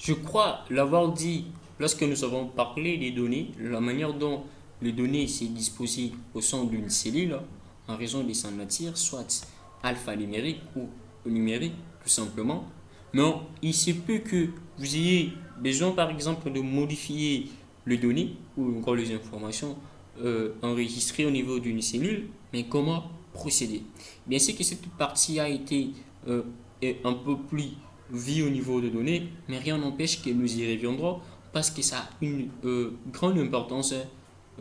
Je crois l'avoir dit lorsque nous avons parlé des données, la manière dont les données sont disposées au sein d'une cellule en raison de sa nature, soit alphanumérique ou numérique, tout simplement. Mais il se peut que vous ayez besoin, par exemple, de modifier les données ou encore les informations enregistrées au niveau d'une cellule. Mais comment procéder? Bien sûr que cette partie a été un peu plus vue au niveau de données, mais rien n'empêche que nous y reviendrons parce que ça a une grande importance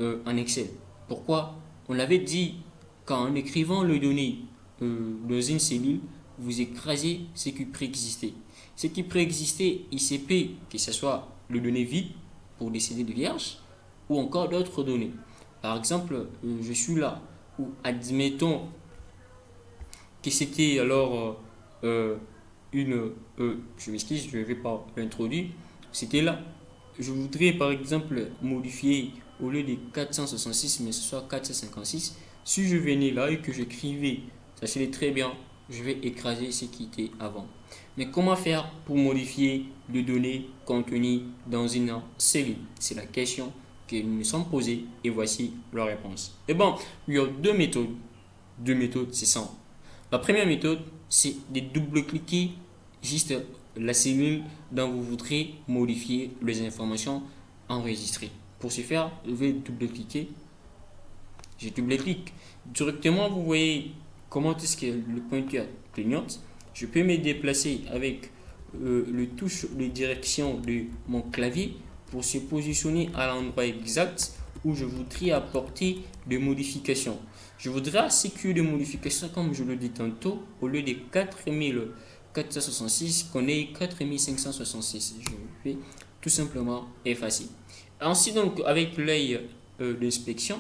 en Excel. Pourquoi? On l'avait dit, qu'en écrivant les données dans une cellule, vous écrasez ce qui préexistait. Ce qui préexistait, il se peut que ce soit les données vides pour décider de vierge ou encore d'autres données. Par exemple, je suis là, ou admettons que c'était alors je m'excuse, je ne vais pas l'introduire, c'était là. Je voudrais par exemple modifier au lieu de 466, mais ce soit 456. Si je venais là et que j'écrivais, sachez très bien, je vais écraser ce qui était avant. Mais comment faire pour modifier les données contenues dans une cellule? C'est la question que nous nous sommes posée et voici la réponse. Et bon, il y a deux méthodes. Deux méthodes, c'est simple. La première méthode, c'est de double-cliquer juste la cellule dont vous voudrez modifier les informations enregistrées. Pour ce faire, je vais double-cliquer. Je double-clique. Directement, vous voyez comment est-ce que le pointeur clignote. Je peux me déplacer avec le touche de direction de mon clavier pour se positionner à l'endroit exact où je voudrais apporter des modifications. Je voudrais sécuriser des modifications comme je le dis tantôt, au lieu de 4466 qu'on ait 4566. Je vais tout simplement effacer. Ainsi donc, avec l'œil d'inspection,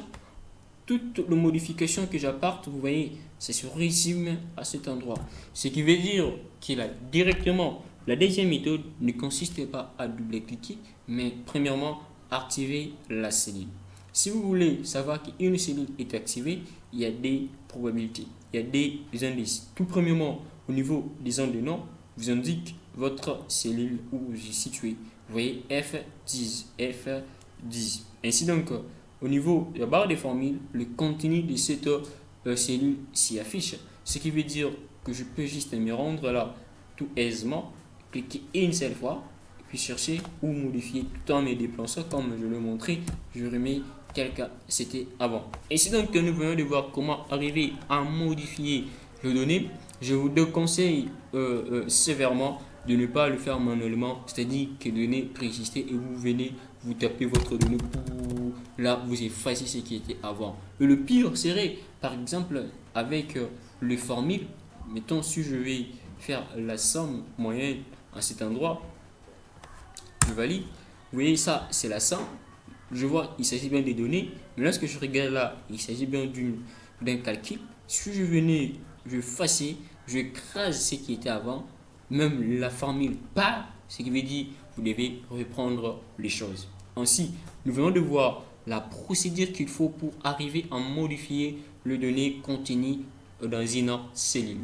toutes les modifications que j'apporte, vous voyez, c'est se résume à cet endroit. Ce qui veut dire qu'il a directement, la deuxième méthode ne consiste pas à double-cliquer, mais premièrement, activer la cellule. Si vous voulez savoir qu'une cellule est activée, il y a des probabilités, il y a des indices. Tout premièrement, au niveau des ondes de nom, vous indique votre cellule où vous est située. Vous voyez F10, F10. Ainsi donc, au niveau de la barre des formules, le contenu de cette cellule s'y affiche. Ce qui veut dire que je peux juste me rendre là tout aisément, cliquer une seule fois, puis chercher ou modifier tout en me déplaçant comme je l'ai montré. Je remets tel que c'était avant. Et c'est donc que nous venons de voir comment arriver à modifier les données. Je vous déconseille sévèrement de ne pas le faire manuellement, c'est-à-dire que les données préexistaient et vous venez, vous tapez votre donnée pour là vous effacez ce qui était avant. Et le pire serait, par exemple, avec les formules, mettons si je vais faire la somme moyenne à cet endroit, je valide. Vous voyez ça, c'est la somme. Je vois, il s'agit bien des données, mais lorsque je regarde là, il s'agit bien d'un calcul. Si je venais, je faisais, je crase ce qui était avant, même la formule part, ce qui veut dire vous devez reprendre les choses. Ainsi, nous venons de voir la procédure qu'il faut pour arriver à modifier les données contenues dans une cellule.